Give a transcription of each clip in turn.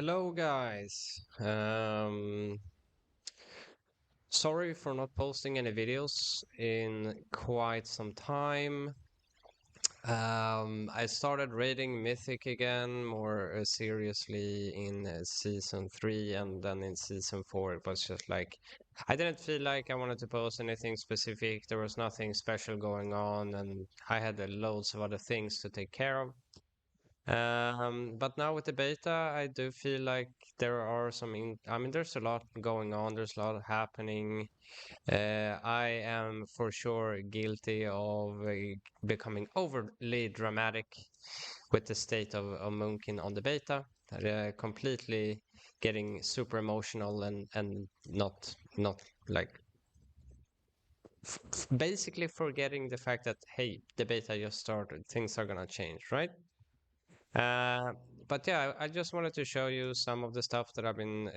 Hello, guys. Sorry for not posting any videos in quite some time. I started reading Mythic again more seriously in season 3, and then in season 4 it was just like I didn't feel like I wanted to post anything specific. There was nothing special going on, and I had loads of other things to take care of. But now with the beta, I do feel like there are I mean, there's a lot going on, there's a lot happening. I am for sure guilty of becoming overly dramatic with the state of Moonkin on the beta, completely getting super emotional and not like basically forgetting the fact that hey, the beta just started, things are gonna change, right? Uh, but yeah, I just wanted to show you some of the stuff that I've been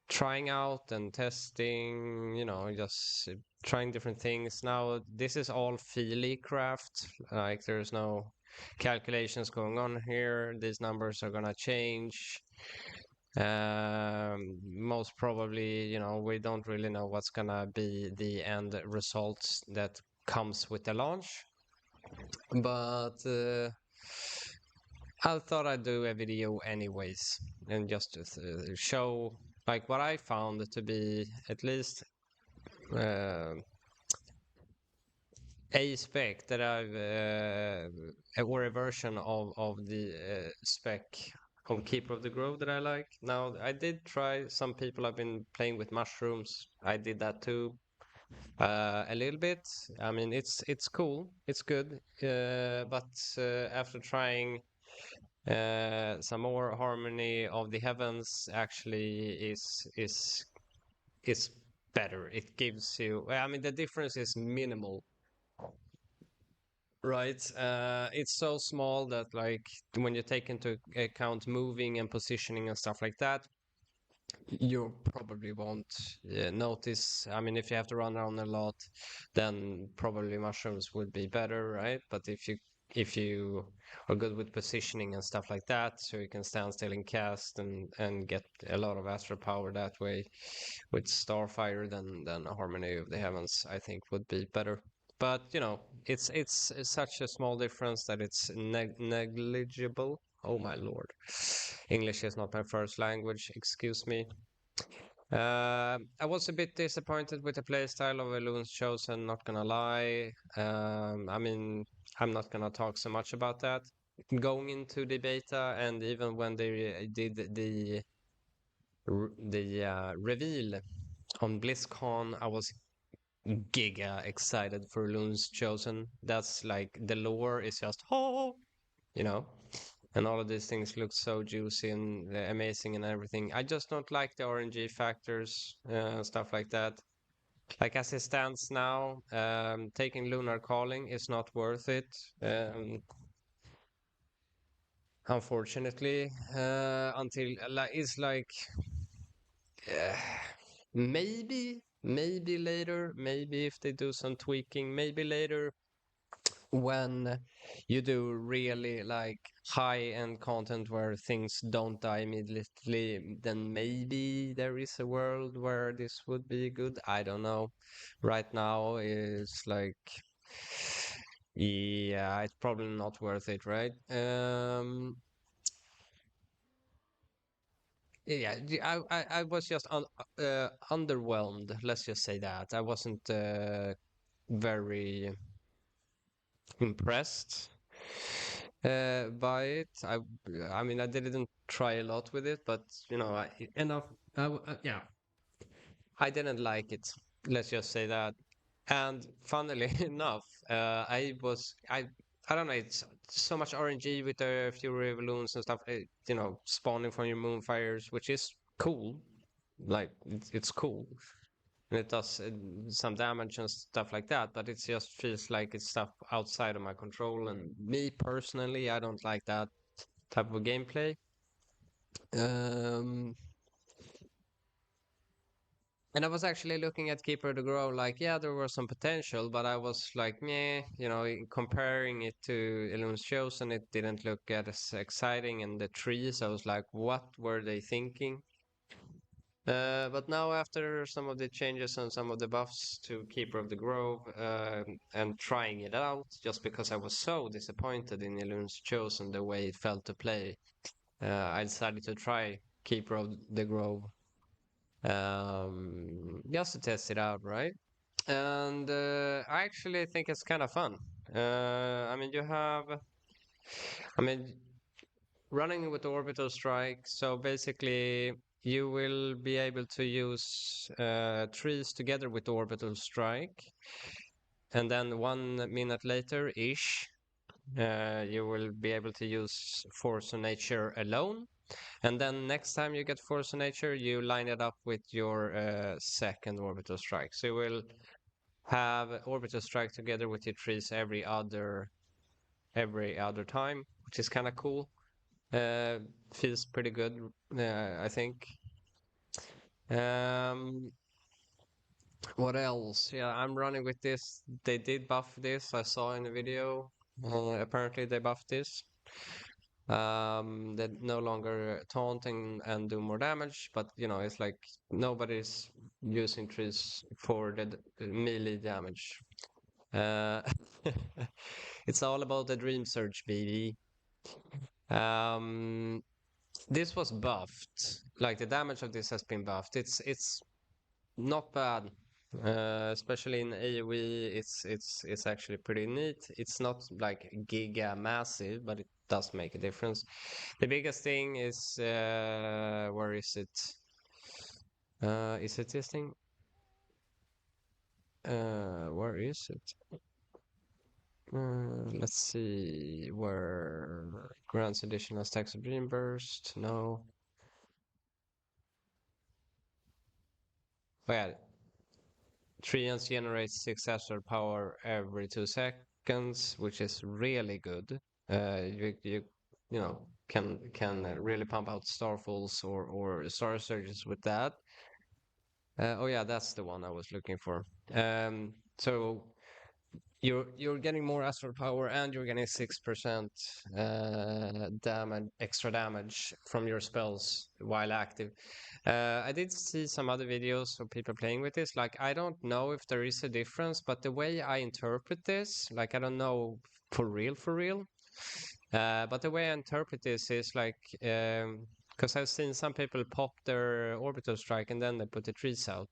trying out and testing, just trying different things. Now, this is all feely craft, like there's no calculations going on here. These numbers are gonna change. Most probably, we don't really know what's gonna be the end results that comes with the launch. But I thought I'd do a video anyways, and just to show like what I found to be at least uh, a spec that or a version of the spec of Keeper of the Grove that I like. Now I did try. Some people have been playing with mushrooms. I did that too. A little bit. I mean, it's cool. It's good. But after trying some more harmony of the heavens actually is better. It gives you, well, I mean, the difference is minimal, right? It's so small that like when you take into account moving and positioning and stuff like that, you probably won't notice. I mean, if you have to run around a lot, then probably mushrooms would be better, right? But if you are good with positioning and stuff like that, so you can stand still and cast and get a lot of astral power that way with Starfire, then a Harmony of the Heavens, I think, would be better. But it's such a small difference that it's negligible. Oh my lord. English is not my first language, excuse me. I was a bit disappointed with the playstyle of Eloon's Chosen, not gonna lie. I mean, I'm not gonna talk so much about that. Going into the beta, and even when they did the reveal on BlizzCon, I was giga excited for Eloon's Chosen. That's like the lore is just oh, you know. And all of these things look so juicy and amazing and everything. I just don't like the RNG factors, stuff like that. Like as it stands now, taking Lunar Calling is not worth it. Unfortunately, until it's like uh, maybe later, maybe if they do some tweaking, maybe later when you do really like high-end content where things don't die immediately, then maybe there is a world where this would be good. I don't know. Right now, it's like, yeah, it's probably not worth it, right? Yeah, I was just underwhelmed. Let's just say that I wasn't very impressed by it. I mean, I didn't try a lot with it, but enough. Yeah, I didn't like it. Let's just say that. And funnily enough, I don't know. It's so much RNG with the Fury balloons and stuff. Spawning from your moonfires, which is cool. Like it's cool. And it does some damage and stuff like that, but it just feels like it's stuff outside of my control. And me personally, I don't like that type of gameplay. Um, And I was actually looking at Keeper of the Grove, like, yeah, there was some potential, but I was like, meh, comparing it to Eloon's Chosen, it didn't look as exciting. And the trees, I was like, what were they thinking? But now, after some of the changes and some of the buffs to Keeper of the Grove, and trying it out, just because I was so disappointed in Eloon's Chosen, the way it felt to play, I decided to try Keeper of the Grove, just to test it out, right? And I actually think it's kind of fun. I mean, I mean, running with orbital strike. So basically, you will be able to use trees together with orbital strike, and then 1 minute later ish, you will be able to use force of nature alone. And then next time you get force of nature, you line it up with your second orbital strike. So you will have orbital strike together with your trees every other time, which is kind of cool. Uh, Feels pretty good, I think. Um, what else? Yeah, I'm running with this. They did buff this. I saw in the video. Apparently they buffed this. They no longer taunt and do more damage, but it's like nobody's using trees for the melee damage. Uh, it's all about the Dream Surge, baby. Um, this was buffed. Like the damage of this has been buffed. It's not bad. Especially in AoE, it's actually pretty neat. It's not like giga massive, but it does make a difference. The biggest thing is where is it? Is it this thing? Where is it? Let's see where grants additional stacks of Dream Burst. No. Oh yeah, Treants generates 6 extra power every 2 seconds, which is really good. You can really pump out Starfalls or Star Surges with that. Oh yeah, that's the one I was looking for. So you're getting more astral power and you're getting 6% extra damage from your spells while active. I did see some other videos of people playing with this. Like, I don't know if there is a difference, but the way I interpret this, like, I don't know for real. But the way I interpret this is like, because I've seen some people pop their orbital strike and then they put the trees out.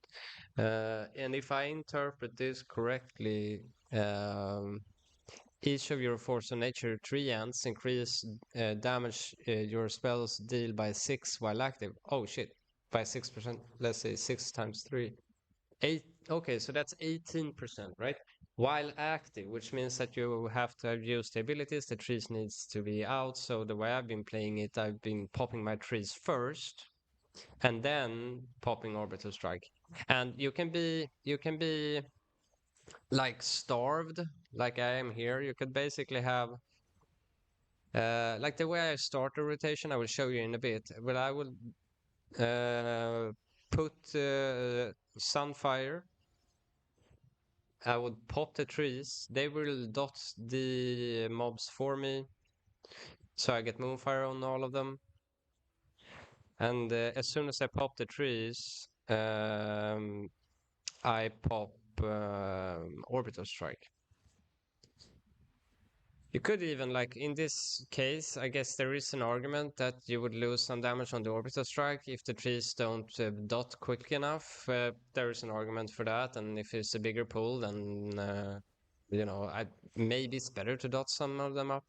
And if I interpret this correctly, each of your force of nature treants increase damage your spells deal by 6 while active. Oh shit, by 6%. Let's say 6 times 3. 8. Okay, so that's 18%, right? While active, which means that you have to have used the abilities, the trees needs to be out. So the way I've been playing it, I've been popping my trees first and then popping orbital strike. And you can be like starved, like I am here. You could basically have like the way I start the rotation, I will show you in a bit, but I will put Sunfire. I would pop the trees. They will dot the mobs for me. So I get Moonfire on all of them. And as soon as I pop the trees, I pop Orbital Strike. You could even, like in this case, I guess there is an argument that you would lose some damage on the orbital strike if the trees don't dot quick enough. There is an argument for that, and if it's a bigger pool, then maybe it's better to dot some of them up.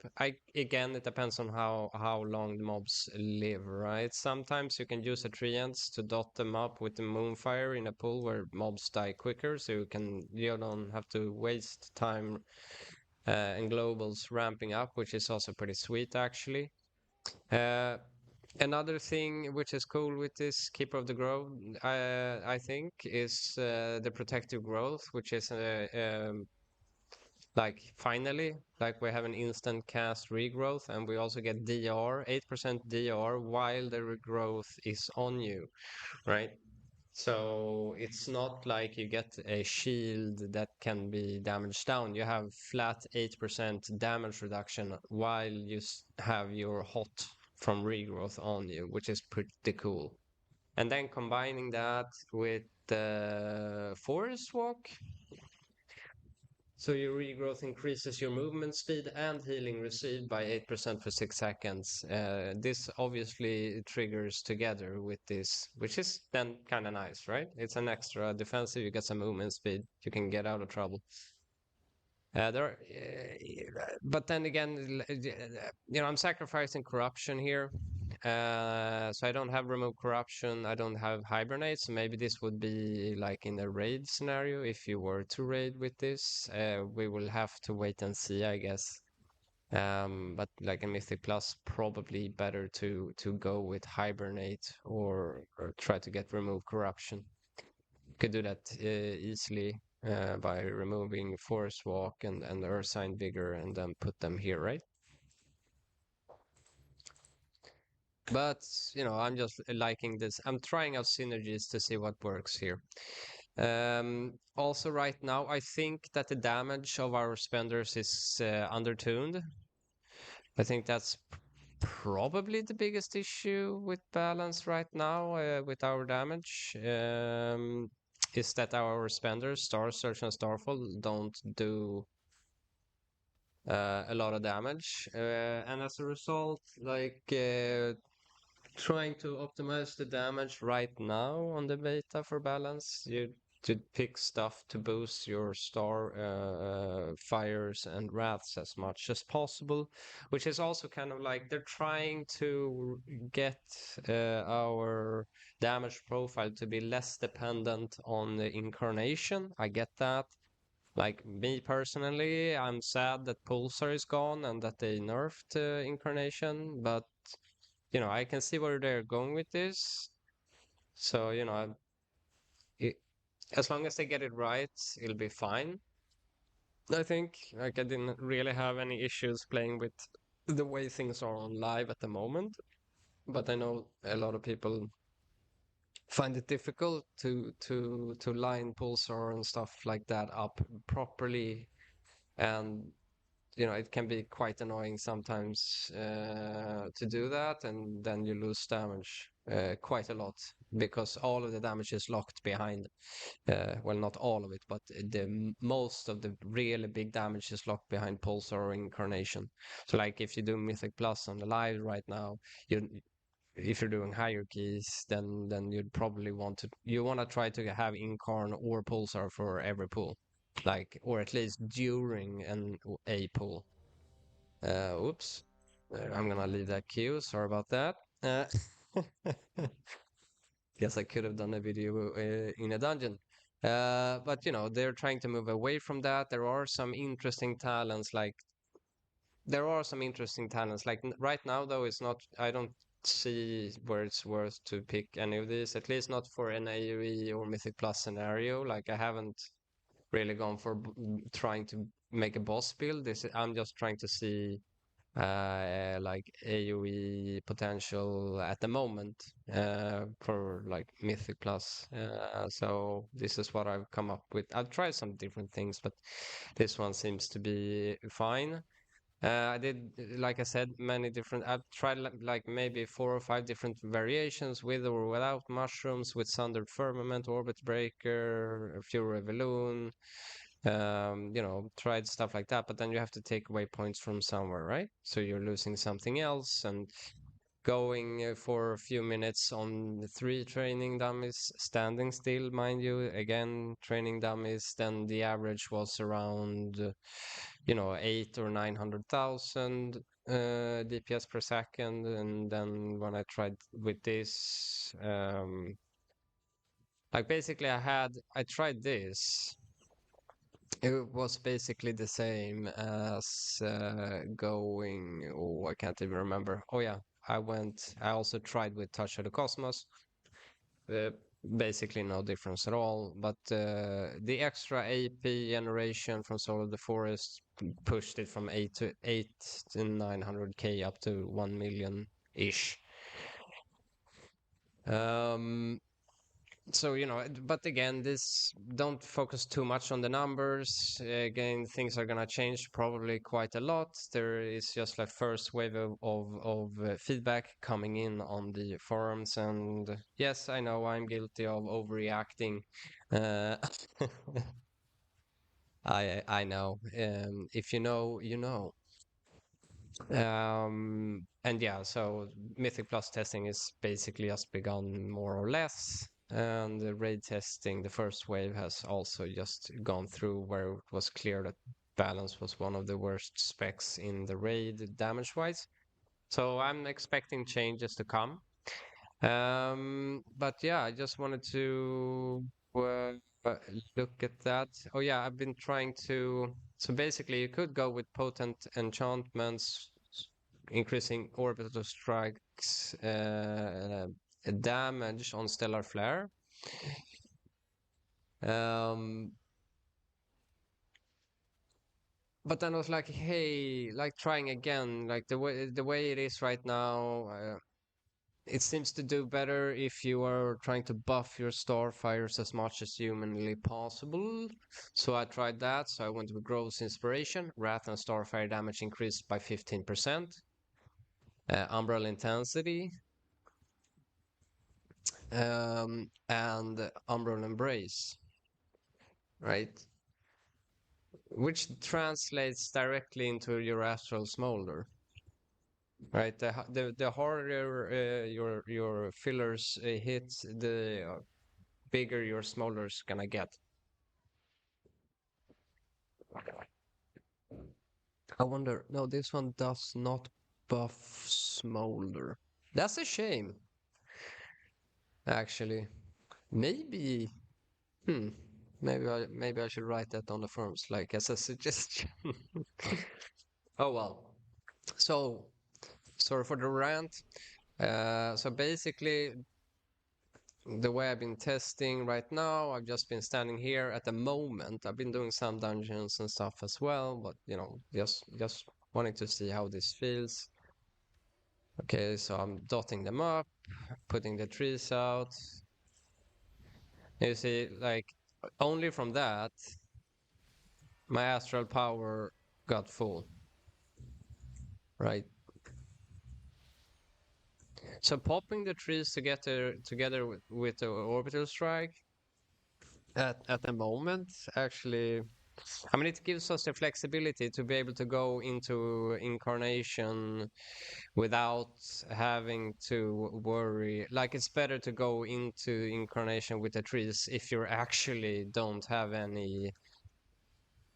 Again, it depends on how long the mobs live, right? Sometimes you can use a treants to dot them up with the Moonfire in a pool where mobs die quicker, so you don't have to waste time and globals ramping up, which is also pretty sweet actually. Uh, Another thing which is cool with this Keeper of the Grove, I think, is the protective growth, which is like finally, like we have an instant cast regrowth, and we also get DR, 8% DR while the regrowth is on you, right? So it's not like you get a shield that can be damaged down. You have flat 8% damage reduction while you have your hot from regrowth on you, which is pretty cool. And then combining that with the forest walk, so your regrowth increases your movement speed and healing received by 8% for 6 seconds. This obviously triggers together with this, which is then kind of nice, right? It's an extra defensive, you get some movement speed, you can get out of trouble. But then again, I'm sacrificing corruption here. So I don't have remove corruption. I don't have hibernate. So maybe this would be like in a raid scenario. If you were to raid with this, we will have to wait and see, I guess. But like a Mythic Plus, probably better to go with hibernate or try to get remove corruption. Could do that easily by removing Forest Walk and Earth Sign Vigor and then put them here, right? But, I'm just liking this. I'm trying out synergies to see what works here. Also, right now, I think that the damage of our spenders is undertuned. I think that's probably the biggest issue with balance right now with our damage. Is that our spenders, Star Search and Starfall, don't do a lot of damage. And as a result, trying to optimize the damage right now on the beta for balance, you should pick stuff to boost your star fires and wraths as much as possible, which is also kind of like they're trying to get our damage profile to be less dependent on the incarnation. I get that. Like me personally, I'm sad that Pulsar is gone and that they nerfed incarnation, but I can see where they're going with this. So, it, as long as they get it right, it'll be fine. I think, like, I didn't really have any issues playing with the way things are on live at the moment, but I know a lot of people find it difficult to line Pulsar and stuff like that up properly, and it can be quite annoying sometimes to do that, and then you lose damage quite a lot because all of the damage is locked behind. Well, not all of it, but most of the really big damage is locked behind Pulsar or Incarnation. So, like, if you do Mythic Plus on the live right now, you if you're doing hierarchies, then you'd probably want to try to have Incarn or Pulsar for every pull, like, or at least during a pull. Oops. I'm gonna leave that queue. Sorry about that. Guess I could have done a video in a dungeon. But they're trying to move away from that. There are some interesting talents. Right now, though, it's not. I don't see where it's worth to pick any of these. At least not for an AoE or Mythic Plus scenario. Like, I haven't really gone for trying to make a boss build. I'm just trying to see like AoE potential at the moment for like Mythic Plus. So this is what I've come up with. I've tried some different things, but this one seems to be fine. I did, like I said, many different. I've tried like maybe 4 or 5 different variations with or without mushrooms, with Sundered Firmament, Orbit Breaker, Fury of Eloon, tried stuff like that, but then you have to take away points from somewhere, right? So you're losing something else and going for a few minutes on the 3 training dummies, standing still, mind you, again, training dummies, then the average was around, 8 or 900,000 DPS per second. And then when I tried with this, like basically I tried this. It was basically the same as going. Oh, I can't even remember. Oh yeah, I also tried with Touch of the Cosmos. Uh, Basically no difference at all. But the extra AP generation from Soul of the Forest pushed it from 8 to 900k up to 1 million ish. So, but again, this don't focus too much on the numbers. Again, things are gonna change probably quite a lot. There is just like first wave of feedback coming in on the forums, and yes, I know I'm guilty of overreacting. Uh, I know. If you know, you know. And yeah, so Mythic Plus testing is basically just begun more or less. And the raid testing, the first wave has also just gone through where it was clear that balance was one of the worst specs in the raid damage-wise. So I'm expecting changes to come. But yeah, I just wanted to uh, uh, look at that. Oh yeah, I've been trying to. So basically, you could go with potent enchantments, increasing orbital strikes damage on stellar flare. Um, but then I was like, hey, like trying again, like the way it is right now. It seems to do better if you are trying to buff your starfires as much as humanly possible. So I tried that. So I went with Grove's Inspiration. Wrath and Starfire damage increased by 15%. Umbral Intensity. And Umbral Embrace. Right? Which translates directly into your Astral Smolder. Right? The harder your fillers hit, the bigger your smolder's gonna get. I wonder. No, this one does not buff smolder. That's a shame, actually. Maybe. Hmm. Maybe I should write that on the forums, like as a suggestion. Oh well. So sorry for the rant. So basically, the way I've been testing right now, I've just been standing here at the moment. I've been doing some dungeons and stuff as well, but just wanting to see how this feels. Okay, so I'm dotting them up, putting the trees out. You see, like, only from that, my astral power got full, right? So popping the trees together with the orbital strike at the moment, actually, I mean, it gives us the flexibility to be able to go into incarnation without having to worry. Like, it's better to go into incarnation with the trees if you actually don't have any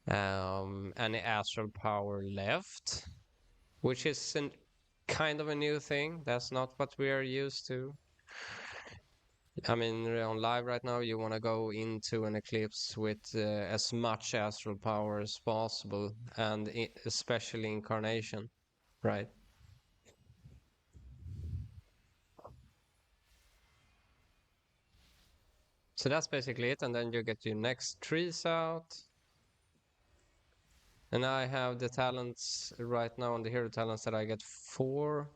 astral power left, which is kind of a new thing. That's not what we are used to. I mean, on live right now, you want to go into an eclipse with as much astral power as possible, and especially incarnation, right? So that's basically it, and then you get your next trees out. And I have the talents right now on the hero talents that I get 4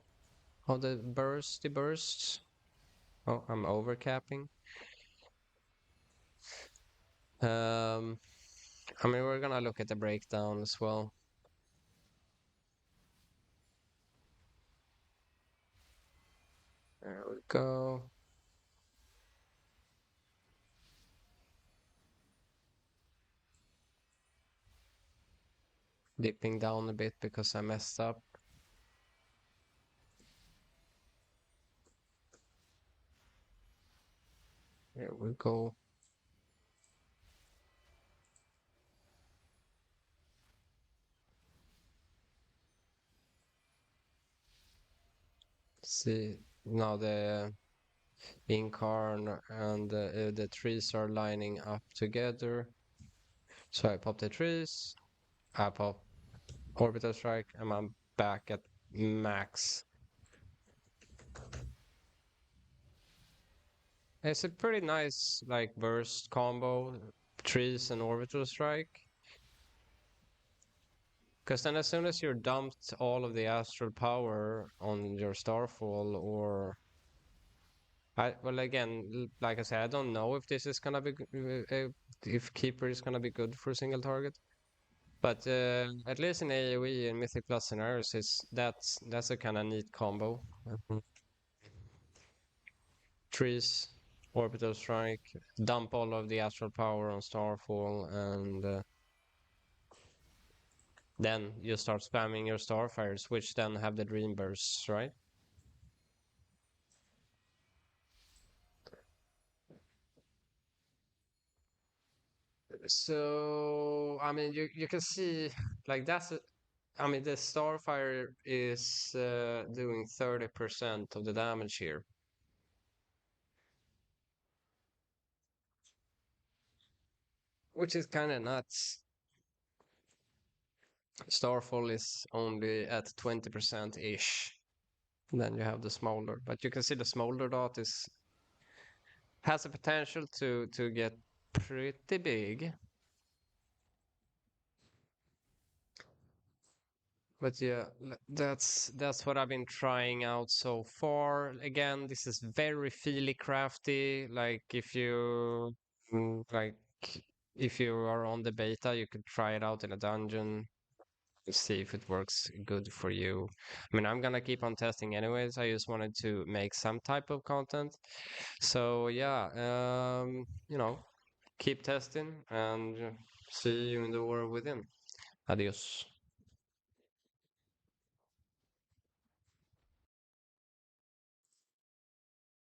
of the bursts. Oh, I'm overcapping. Um, I mean, we're gonna look at the breakdown as well. There we go. Dipping down a bit because I messed up. There we go. See, now the incarn and the trees are lining up together. So I pop the trees, I pop orbital strike, and I'm back at max. It's a pretty nice like burst combo, trees and orbital strike. Because then as soon as you're dumped all of the astral power on your starfall, or Well, again, like I said, I don't know if this is gonna be if keeper is gonna be good for single target. But at least in AoE and Mythic Plus scenarios, that's a kind of neat combo. Mhm. Trees, Orbital Strike, dump all of the astral power on Starfall, and then you start spamming your Starfires, which then have the Dream Bursts, right? So, I mean, you can see, like, I mean, the Starfire is doing 30% of the damage here, which is kind of nuts. Starfall is only at 20%-ish. Then you have the Smolder, but you can see the Smolder dot is has the potential to get pretty big. But yeah, that's what I've been trying out so far. Again, this is very feely crafty. Like like if you are on the beta, you could try it out in a dungeon to see if it works good for you. I mean, I'm gonna keep on testing anyways. I just wanted to make some type of content. So yeah, keep testing and see you in the world within. Adios.